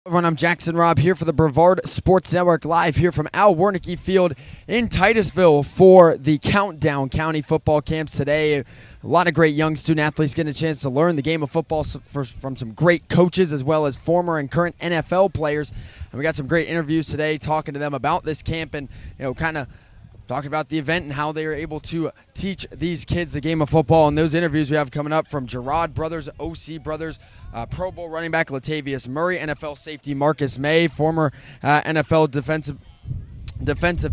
Everyone, I'm Jackson Robb here for the Brevard Sports Network, live here from Al Wernicke Field in Titusville for the Countdown County football camps today. A lot of great young student athletes getting a chance to learn the game of football from some great coaches as well as former and current NFL players. And we got some great interviews today talking to them about this camp and, kind of talking about the event and how they are able to teach these kids the game of football. And those interviews we have coming up from JARROD brothers, OC brothers, Pro Bowl running back Latavius Murray, NFL safety Marcus Maye, former NFL defensive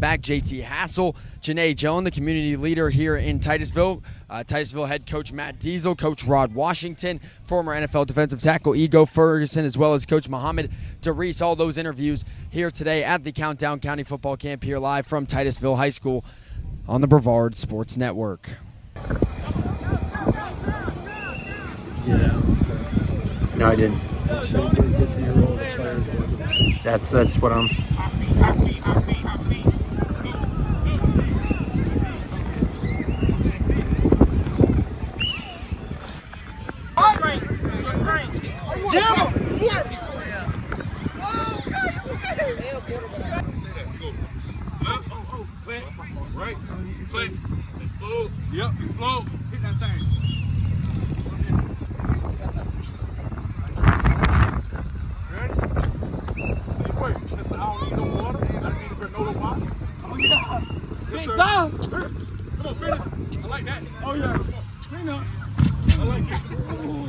back JT Hassell, Janae Jones, the community leader here in Titusville, Titusville head coach Matt Diesel, Coach Rod Washington, former NFL defensive tackle Ferguson, as well as Coach Muhammad DeReese. All those interviews here today at the Countdown County football camp here live from Titusville High School on the Brevard Sports Network. No, I didn't. That's what I'm. Right, play, explode, yep, explode, hit that thing. Ready? See, wait, I don't need no water, I don't need a granola bar. Oh yeah, yes, sir. Come on, finish. I like that. Oh yeah, clean up. I like it. Ooh.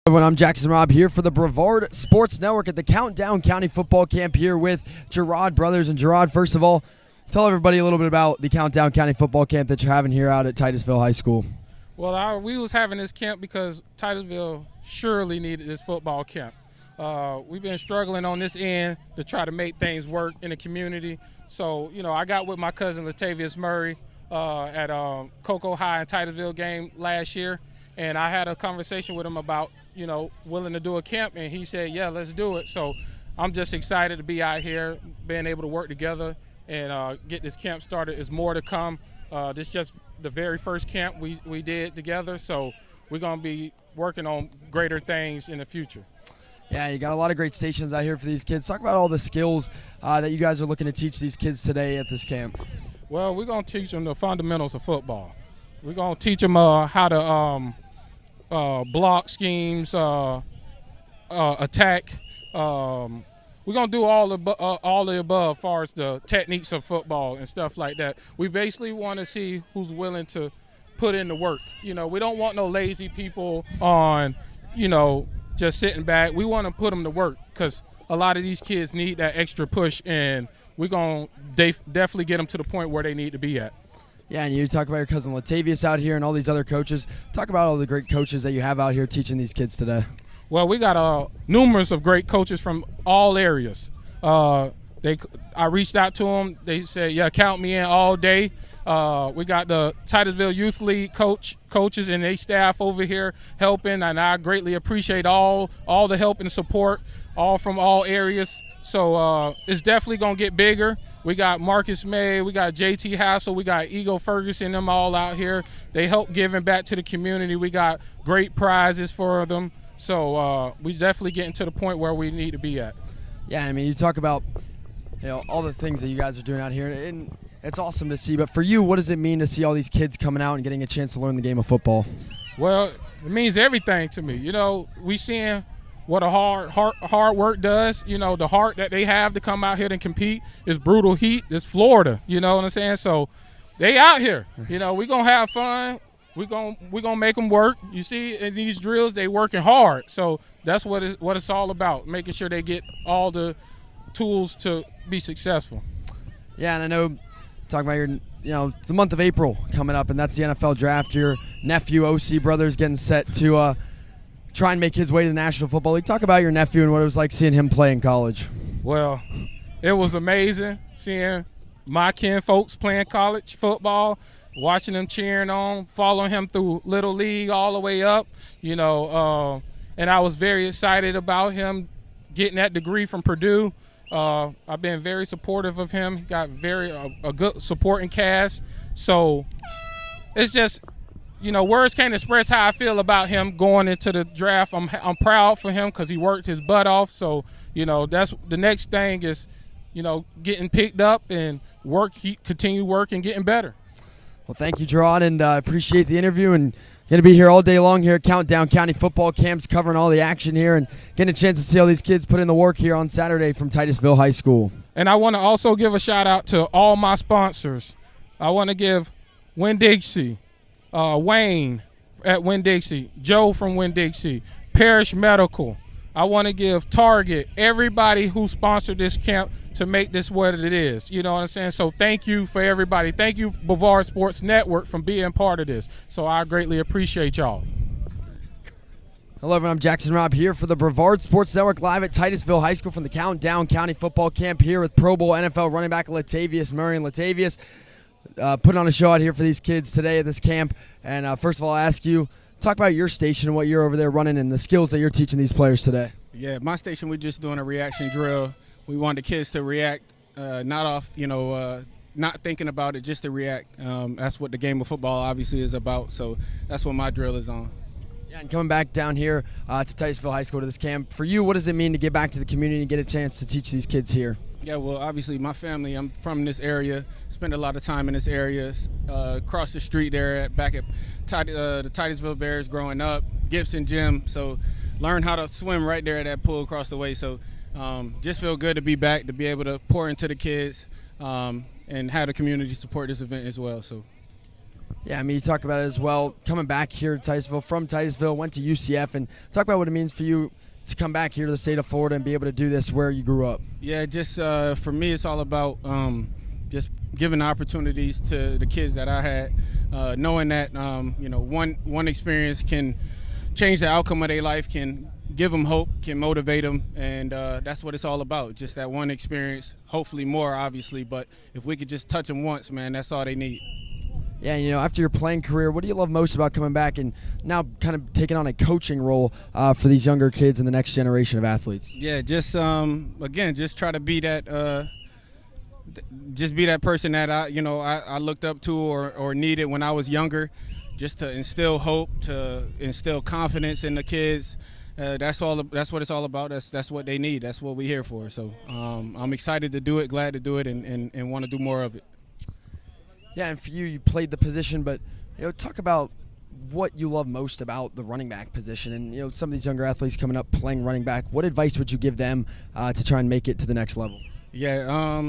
Everyone, I'm Jackson Robb here for the Brevard Sports Network at the Countdown County football camp here with JARROD brothers. And JARROD, first of all, tell everybody a little bit about the Countdown County football camp that you're having here out at Titusville High School. Well, we was having this camp because Titusville surely needed this football camp. We've been struggling on this end to try to make things work in the community. So, I got with my cousin Latavius Murray at Cocoa High and Titusville game last year, and I had a conversation with him about willing to do a camp, and he said, yeah, let's do it. So I'm just excited to be out here, being able to work together and get this camp started. There's more to come. This is just the very first camp we did together, so we're going to be working on greater things in the future. Yeah, you got a lot of great stations out here for these kids. Talk about all the skills that you guys are looking to teach these kids today at this camp. Well, we're going to teach them the fundamentals of football. We're going to teach them how to block schemes, attack. We're going to do all the above as far as the techniques of football and stuff like that. We basically want to see who's willing to put in the work. We don't want no lazy people on, just sitting back. We want to put them to work because a lot of these kids need that extra push, and we're going to definitely get them to the point where they need to be at. Yeah, and you talk about your cousin Latavius out here and all these other coaches. Talk about all the great coaches that you have out here teaching these kids today. Well, we got numerous of great coaches from all areas. I reached out to them. They said, yeah, count me in all day. We got the Titusville Youth League coaches and their staff over here helping, and I greatly appreciate all the help and support, all from all areas. So it's definitely going to get bigger. We got Marcus Maye, we got JT Hassell, we got Ferguson, them all out here. They help giving back to the community. We got great prizes for them. So we definitely getting to the point where we need to be at. Yeah, I mean, you talk about all the things that you guys are doing out here, and it's awesome to see. But for you, what does it mean to see all these kids coming out and getting a chance to learn the game of football? Well, it means everything to me. We seeing what a hard work does. The heart that they have to come out here and compete. Is brutal heat. It's Florida. You know what I'm saying? So they out here. We're going to have fun. we're gonna make them work. You see, in these drills, they working hard. So that's what it's all about, making sure they get all the tools to be successful. Yeah, and I know talking about it's the month of April coming up, and that's the NFL draft. Your nephew, OC Brothers, getting set to try and make his way to the National Football League. Talk about your nephew and what it was like seeing him play in college. Well, it was amazing seeing my kin folks playing college football, watching them cheering on, following him through Little League all the way up, and I was very excited about him getting that degree from Purdue. I've been very supportive of him. He got a good supporting cast. So it's just, words can't express how I feel about him going into the draft. I'm proud for him because he worked his butt off. So, that's the next thing is, getting picked up and continue working, getting better. Well, thank you, JARROD, and appreciate the interview. And going to be here all day long here at Countdown County Football Camps, covering all the action here and getting a chance to see all these kids put in the work here on Saturday from Titusville High School. And I want to also give a shout-out to all my sponsors. I want to give Winn-Dixie, Wayne at Winn-Dixie, Joe from Winn-Dixie, Parish Medical. I want to give Target, everybody who sponsored this camp to make this what it is. You know what I'm saying? So thank you for everybody. Thank you, Brevard Sports Network, for being part of this. So I greatly appreciate y'all. Hello, everyone. I'm Jackson Robb here for the Brevard Sports Network live at Titusville High School from the Countdown County Football Camp here with Pro Bowl NFL running back Latavius Murray. And Latavius putting on a show out here for these kids today at this camp. And first of all, I'll ask you, talk about your station and what you're over there running and the skills that you're teaching these players today. Yeah, my station, we're just doing a reaction drill. We want the kids to react, not off, not thinking about it, just to react. That's what the game of football obviously is about. So that's what my drill is on. Yeah, and coming back down here to Titusville High School to this camp, for you, what does it mean to get back to the community and get a chance to teach these kids here? Yeah, well, obviously my family, I'm from this area, spend a lot of time in this area, across the street there back at the Titusville Bears growing up, Gibson Gym, so learned how to swim right there at that pool across the way. So just feel good to be back, to be able to pour into the kids and have the community support this event as well. So. Yeah, I mean, you talk about it as well, coming back here to Titusville, from Titusville, went to UCF, and talk about what it means for you to come back here to the state of Florida and be able to do this where you grew up. Yeah, just for me, it's all about just giving opportunities to the kids that I had, knowing that, one experience can change the outcome of their life, can give them hope, can motivate them, and that's what it's all about, just that one experience, hopefully more, obviously, but if we could just touch them once, man, that's all they need. Yeah, after your playing career, what do you love most about coming back and now kind of taking on a coaching role for these younger kids and the next generation of athletes? Yeah, just again, just try to be that, just be that person that I looked up to or needed when I was younger, just to instill hope, to instill confidence in the kids. That's what it's all about. That's what they need. That's what we're here for. So I'm excited to do it, glad to do it, and want to do more of it. Yeah, and for you played the position, but talk about what you love most about the running back position, and some of these younger athletes coming up playing running back. What advice would you give them to try and make it to the next level? Yeah,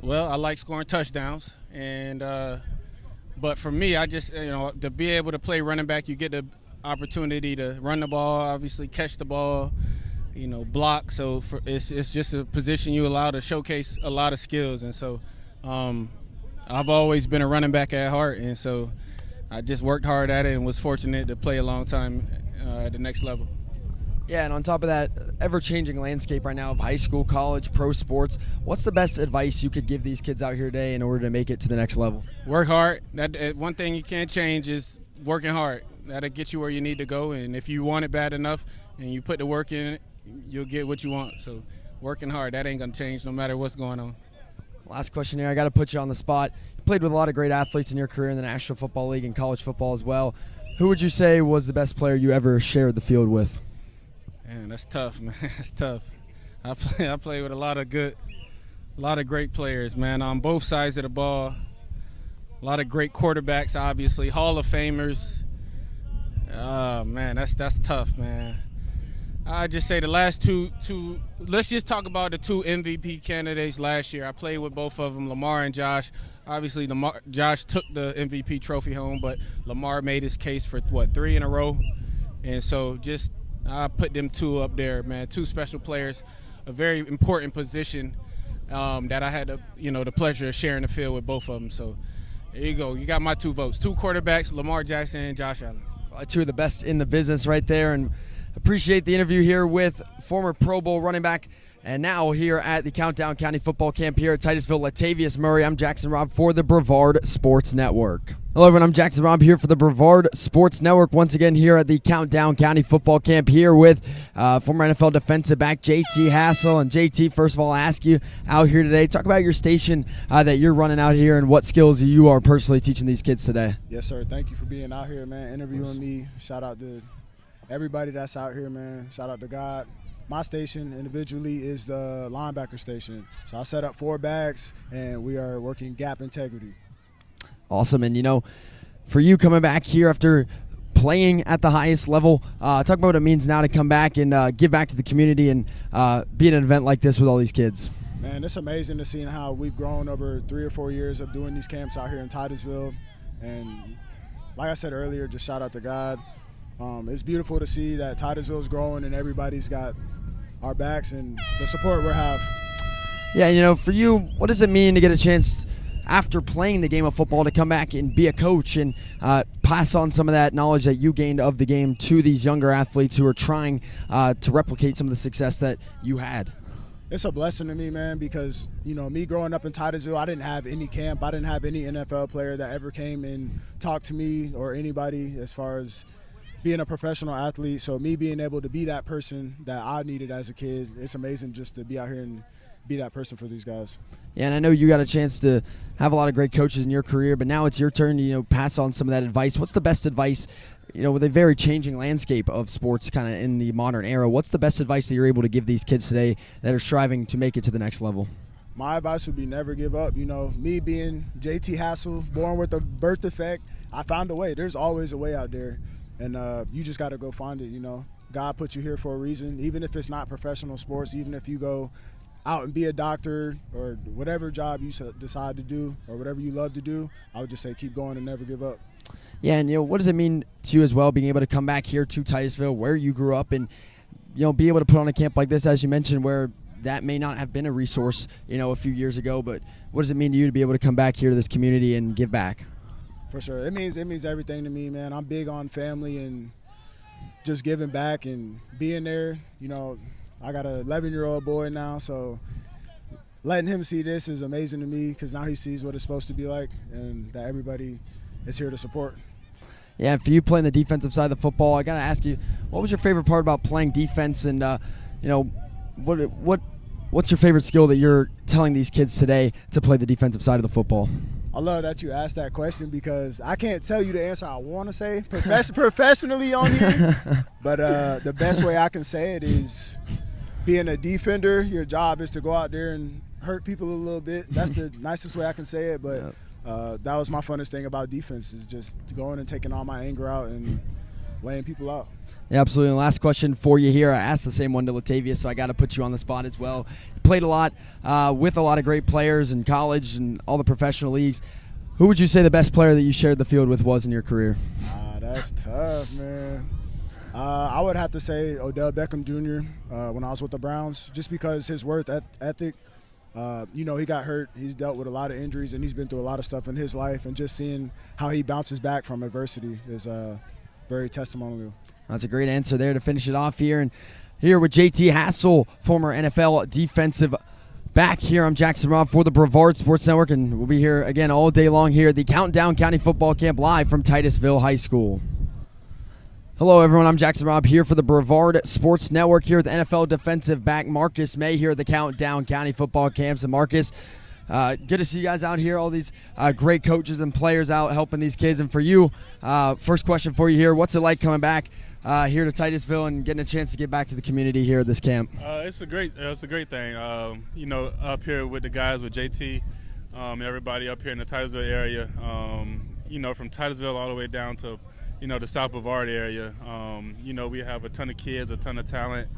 well, I like scoring touchdowns, and but for me, I just to be able to play running back, you get the opportunity to run the ball, obviously catch the ball, block. So it's just a position you allow to showcase a lot of skills, and so. I've always been a running back at heart, and so I just worked hard at it and was fortunate to play a long time at the next level. Yeah, and on top of that, ever-changing landscape right now of high school, college, pro sports, what's the best advice you could give these kids out here today in order to make it to the next level? Work hard. That one thing you can't change is working hard. That'll get you where you need to go, and if you want it bad enough and you put the work in it, you'll get what you want. So working hard, that ain't going to change no matter what's going on. Last question here. I got to put you on the spot. You played with a lot of great athletes in your career in the National Football League and college football as well. Who would you say was the best player you ever shared the field with? Man, that's tough, man. That's tough. I play with a lot of great players, man, on both sides of the ball. A lot of great quarterbacks, obviously, Hall of Famers. Oh, man, that's tough, man. I just say the last two. Let's just talk about the two MVP candidates last year. I played with both of them, Lamar and Josh. obviously Josh took the MVP trophy home, but Lamar made his case for, 3 in a row. And so just I put them 2 up there, man, 2 special players, a very important position that I had the pleasure of sharing the field with both of them. So there you go. You got my 2 votes. 2 quarterbacks, Lamar Jackson and Josh Allen. 2 of the best in the business right there, and appreciate the interview here with former Pro Bowl running back and now here at the Countdown County Football Camp here at Titusville, Latavius Murray. I'm Jackson Robb for the Brevard Sports Network. Hello everyone, I'm Jackson Robb here for the Brevard Sports Network. Once again here at the Countdown County Football Camp here with former NFL defensive back JT Hassell. And JT, first of all, I ask you out here today, talk about your station that you're running out here and what skills you are personally teaching these kids today. Yes, sir. Thank you for being out here, man, interviewing me. Shout out to everybody that's out here, man. Shout out to God. My station individually is the linebacker station. So I set up 4 backs, and we are working gap integrity. Awesome. And, for you coming back here after playing at the highest level, talk about what it means now to come back and give back to the community and be at an event like this with all these kids. Man, it's amazing to see how we've grown over 3 or 4 years of doing these camps out here in Titusville. And like I said earlier, just shout out to God. It's beautiful to see that Titusville's growing and everybody's got our backs and the support we have. Yeah, for you, what does it mean to get a chance after playing the game of football to come back and be a coach and pass on some of that knowledge that you gained of the game to these younger athletes who are trying to replicate some of the success that you had? It's a blessing to me, man, because, me growing up in Titusville, I didn't have any camp. I didn't have any NFL player that ever came and talked to me or anybody as far as being a professional athlete. So me being able to be that person that I needed as a kid, it's amazing just to be out here and be that person for these guys. Yeah, and I know you got a chance to have a lot of great coaches in your career, but now it's your turn to pass on some of that advice. What's the best advice, with a very changing landscape of sports kind of in the modern era? What's the best advice that you're able to give these kids today that are striving to make it to the next level? My advice would be never give up. Me being JT Hassell, born with a birth defect, I found a way. There's always a way out there, and you just got to go find it. God put you here for a reason, even if it's not professional sports, even if you go out and be a doctor or whatever job you decide to do or whatever you love to do, I would just say keep going and never give up. Yeah, and what does it mean to you as well, being able to come back here to Titusville, where you grew up, and be able to put on a camp like this, as you mentioned, where that may not have been a resource, a few years ago, but what does it mean to you to be able to come back here to this community and give back? For sure. It means everything to me, man. I'm big on family and just giving back and being there. I got an 11-year-old boy now, so letting him see this is amazing to me because now he sees what it's supposed to be like and that everybody is here to support. Yeah, for you playing the defensive side of the football, I got to ask you, what was your favorite part about playing defense, and what's your favorite skill that you're telling these kids today to play the defensive side of the football? I love that you asked that question because I can't tell you the answer I want to say professionally on here, but the best way I can say it is being a defender, your job is to go out there and hurt people a little bit. That's the nicest way I can say it, but that was my funnest thing about defense is just going and taking all my anger out and laying people out. Yeah, absolutely. And last question for you here. I asked the same one to Latavius, so I got to put you on the spot as well. You played a lot with a lot of great players in college and all the professional leagues. Who would you say the best player that you shared the field with was in your career? That's tough, man. I would have to say Odell Beckham Jr. When I was with the Browns, just because his work ethic. He got hurt. He's dealt with a lot of injuries, and he's been through a lot of stuff in his life. And just seeing how he bounces back from adversity is very testimonial. That's a great answer there to finish it off here. And here with JT Hassell, former NFL defensive back here. I'm Jackson Robb for the Brevard Sports Network, and we'll be here again all day long here at the Countdown County Football Camp live from Titusville High School. Hello, everyone. I'm Jackson Robb here for the Brevard Sports Network here with NFL defensive back Marcus Maye here at the Countdown County Football Camps. And Marcus, good to see you guys out here, all these great coaches and players out helping these kids. And for you, first question for you here, what's it like coming back here to Titusville and getting a chance to get back to the community here at this camp? It's a great thing. Up here with the guys, with JT and everybody up here in the Titusville area, from Titusville all the way down to the South Brevard area. We have a ton of kids, a ton of talent.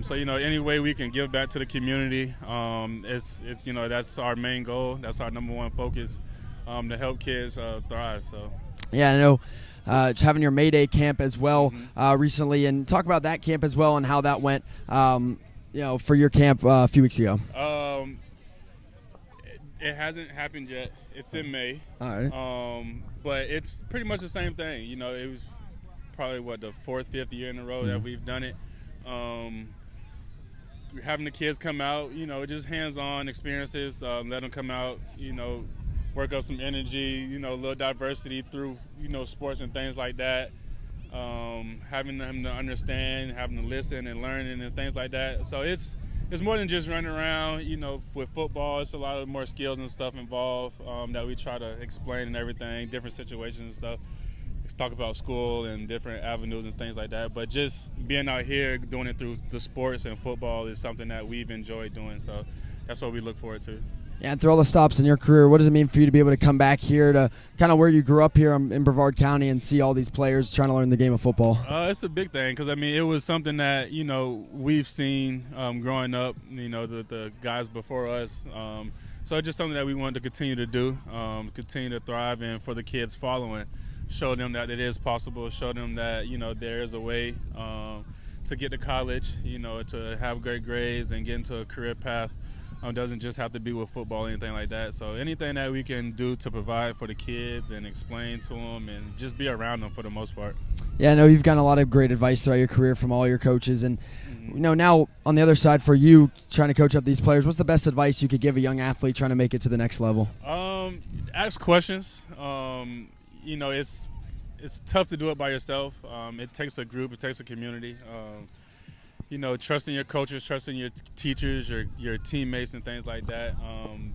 So, any way we can give back to the community, it's that's our main goal. That's our number one focus, to help kids thrive. So. Yeah, I know. Just having your May Day camp as well recently, and talk about that camp as well and how that went. For your camp a few weeks ago. It hasn't happened yet. It's in May. All right. But it's pretty much the same thing. It was probably the 4th, 5th year in a row that we've done it. Having the kids come out, just hands-on experiences. Let them come out, work up some energy, a little diversity through, sports and things like that. Having them to understand, having to listen and learning and things like that. So it's more than just running around, with football. It's a lot of more skills and stuff involved that we try to explain and everything, different situations and stuff. Let's talk about school and different avenues and things like that. But just being out here, doing it through the sports and football is something that we've enjoyed doing. So that's what we look forward to. Yeah, and through all the stops in your career, what does it mean for you to be able to come back here to kind of where you grew up here in Brevard County and see all these players trying to learn the game of football? It's a big thing because, it was something that, we've seen growing up, the guys before us. So it's just something that we wanted to continue to do, continue to thrive, and for the kids following, show them that it is possible, show them that, there is a way to get to college, to have great grades and get into a career path. Doesn't just have to be with football or anything like that. So anything that we can do to provide for the kids and explain to them and just be around them for the most part. Yeah, I know you've gotten a lot of great advice throughout your career from all your coaches. And, now on the other side for you trying to coach up these players, what's the best advice you could give a young athlete trying to make it to the next level? Ask questions. It's tough to do it by yourself. It takes a group. It takes a community. Trusting your coaches, trusting your teachers, your teammates and things like that.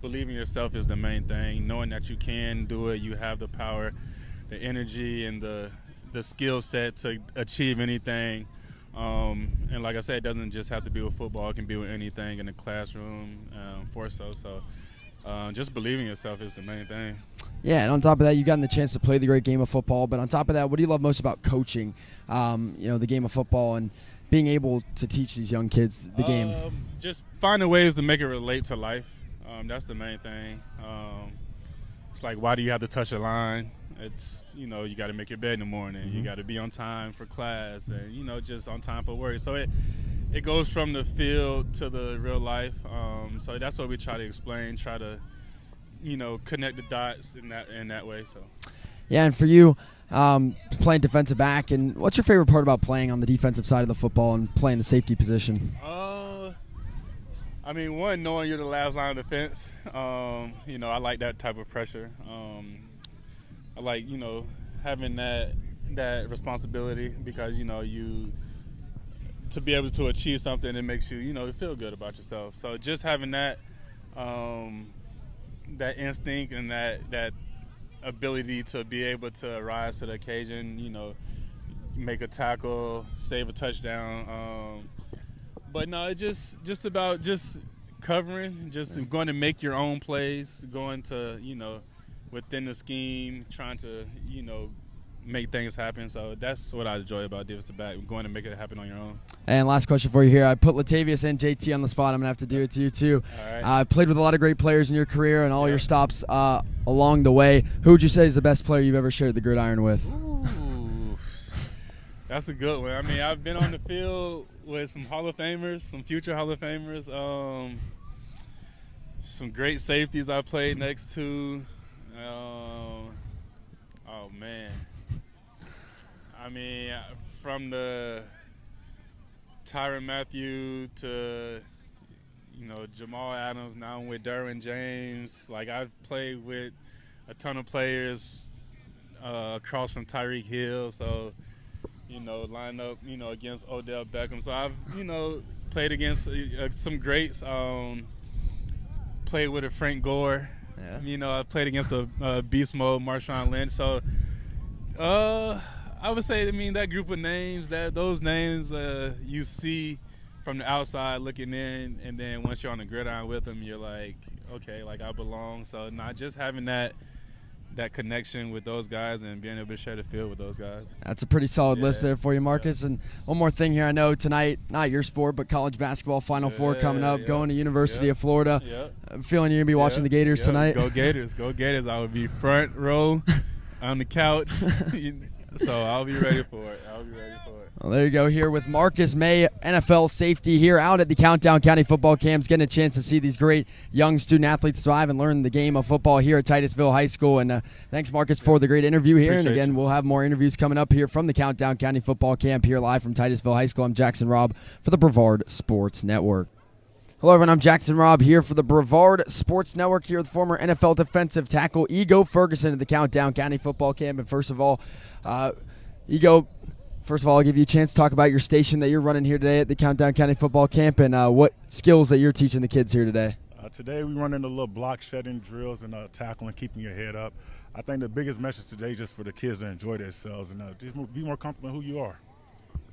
Believing in yourself is the main thing. Knowing that you can do it, you have the power, the energy, and the skill set to achieve anything. And like I said, it doesn't just have to be with football. It can be with anything in the classroom, So just believing in yourself is the main thing. Yeah, and on top of that, you've gotten the chance to play the great game of football. But on top of that, what do you love most about coaching, the game of football and being able to teach these young kids the game? Just finding ways to make it relate to life. That's the main thing. It's like, why do you have to touch a line? It's, you got to make your bed in the morning. You got to be on time for class and, just on time for work. So it goes from the field to the real life. So that's what we try to explain, try to, connect the dots in that way. So. Yeah, and for you, playing defensive back, and what's your favorite part about playing on the defensive side of the football and playing the safety position? One, knowing you're the last line of defense. I like that type of pressure. I like, having that responsibility because, to be able to achieve something, it makes you, feel good about yourself. So just having that instinct and that ability to be able to rise to the occasion, make a tackle, save a touchdown. But no, it's just about just covering, just going to make your own plays, going to, within the scheme, trying to, make things happen. So that's what I enjoy about defensive back, going to make it happen on your own. And last question for you here. I put Latavius and JT on the spot. I'm going to have to do it to you too. All right. I've played with a lot of great players in your career and all your stops along the way. Who would you say is the best player you've ever shared the gridiron with? Ooh, that's a good one. I've been on the field with some Hall of Famers, some future Hall of Famers, some great safeties I played next to. Oh, man. From the Tyrann Mathieu to, Jamal Adams, now I'm with Derwin James. Like, I've played with a ton of players across from Tyreek Hill. So, line up, against Odell Beckham. So I've, played against some greats. Played with a Frank Gore. Yeah. I played against a beast mode Marshawn Lynch. So, I would say, that group of names, those names you see from the outside looking in, and then once you're on the gridiron with them, you're like, okay, like I belong. So not just having that that connection with those guys and being able to share the field with those guys. That's a pretty solid list there for you, Marcus. And one more thing here. I know tonight, not your sport, but college basketball Final Four coming up, going to University of Florida. I'm feeling you're going to be watching the Gators tonight. Go Gators. Go Gators. I will be front row on the couch. So I'll be ready for it. Well, there you go here with Marcus Maye, NFL safety here out at the Countdown County football camps, getting a chance to see these great young student athletes thrive and learn the game of football here at Titusville High School. And thanks, Marcus, for the great interview here. Appreciate and again, we'll have more interviews coming up here from the Countdown County football camp here live from Titusville High School. I'm Jackson Robb for the Brevard Sports Network. Hello, everyone. I'm Jackson Robb here for the Brevard Sports Network here with former NFL defensive tackle Ego Ferguson at the Countdown County football camp. And first of all, Ego, I'll give you a chance to talk about your station that you're running here today at the Countdown County football camp and what skills that you're teaching the kids here today. Today we run into little block shedding drills and tackling, keeping your head up. I think the biggest message today is just for the kids to enjoy themselves and just be more comfortable in who you are.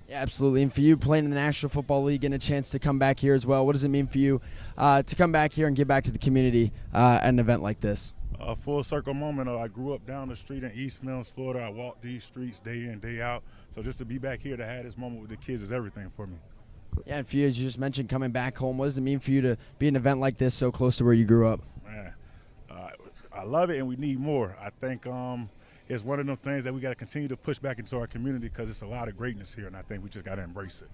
Yeah, absolutely. And for you, playing in the National Football League, getting a chance to come back here as well, what does it mean for you to come back here and give back to the community at an event like this? A full circle moment. I grew up down the street in East Mills, Florida. I walked these streets day in, day out. So just to be back here to have this moment with the kids is everything for me. Yeah, and for you, as you just mentioned, coming back home, what does it mean for you to be an event like this so close to where you grew up? Man, I love it, and we need more. I think it's one of those things that we got to continue to push back into our community because it's a lot of greatness here, and I think we just got to embrace it.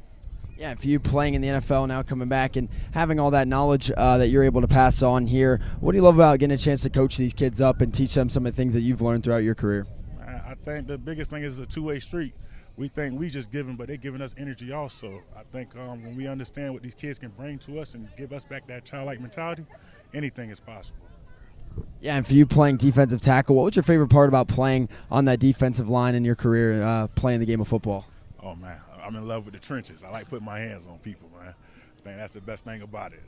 Yeah, for you playing in the NFL now, coming back and having all that knowledge that you're able to pass on here, what do you love about getting a chance to coach these kids up and teach them some of the things that you've learned throughout your career? I think the biggest thing is a two-way street. We think we just giving, but they're giving us energy also. I think when we understand what these kids can bring to us and give us back that childlike mentality, anything is possible. Yeah, and for you playing defensive tackle, what was your favorite part about playing on that defensive line in your career, playing the game of football? Oh, man, I'm in love with the trenches. I like putting my hands on people, man. I think that's the best thing about it.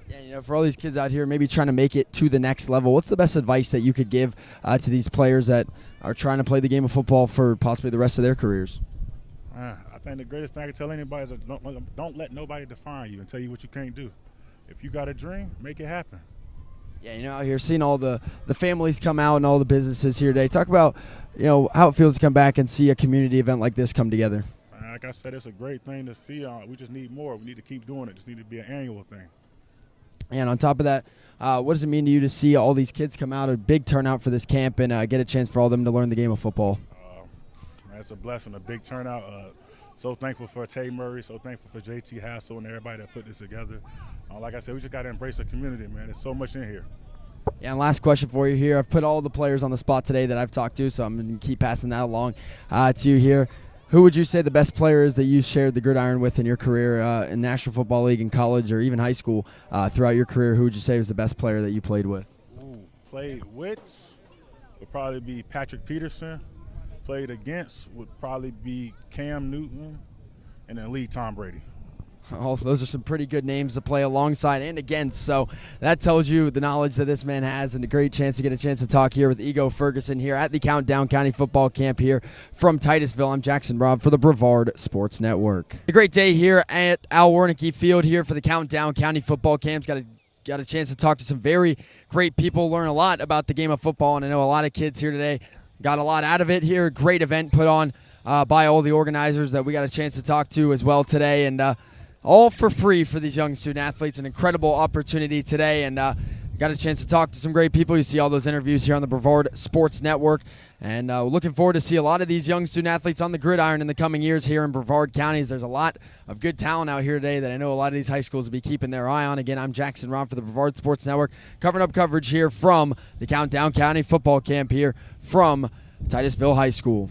Yeah, for all these kids out here maybe trying to make it to the next level, what's the best advice that you could give to these players that are trying to play the game of football for possibly the rest of their careers? I think the greatest thing I can tell anybody is don't let nobody define you and tell you what you can't do. If you got a dream, make it happen. Yeah, out here seeing all the families come out and all the businesses here today. Talk about, how it feels to come back and see a community event like this come together. Like I said, it's a great thing to see. We just need more. We need to keep doing it. It just need to be an annual thing. And on top of that, what does it mean to you to see all these kids come out, a big turnout for this camp, and get a chance for all of them to learn the game of football? It's a blessing, a big turnout. So thankful for Murray, so thankful for JT Hassell and everybody that put this together. Like I said, we just got to embrace the community, man. There's so much in here. Yeah, and last question for you here. I've put all the players on the spot today that I've talked to, so I'm going to keep passing that along to you here. Who would you say the best player is that you shared the gridiron with in your career in National Football League, in college, or even high school throughout your career? Who would you say was the best player that you played with? Played with would probably be Patrick Peterson. Played against would probably be Cam Newton, and then lead Tom Brady. Oh, those are some pretty good names to play alongside and against. So that tells you the knowledge that this man has, and a great chance to get a chance to talk here with Ego Ferguson here at the Countdown County football camp here from Titusville. I'm Jackson Robb for the Brevard Sports Network. A great day here at Al Wernicke Field here for the Countdown County football camps. Got a chance to talk to some very great people, learn a lot about the game of football, and I know a lot of kids here today got a lot out of it here. Great event put on by all the organizers that we got a chance to talk to as well today, and all for free for these young student athletes. An incredible opportunity today, and got a chance to talk to some great people. You see all those interviews here on the Brevard Sports Network, and looking forward to see a lot of these young student athletes on the gridiron in the coming years here in Brevard counties. There's a lot of good talent out here today that I know a lot of these high schools will be keeping their eye on. Again, I'm Jackson Robb for the Brevard Sports Network, covering up coverage here from the Countdown County football camp here from Titusville High School.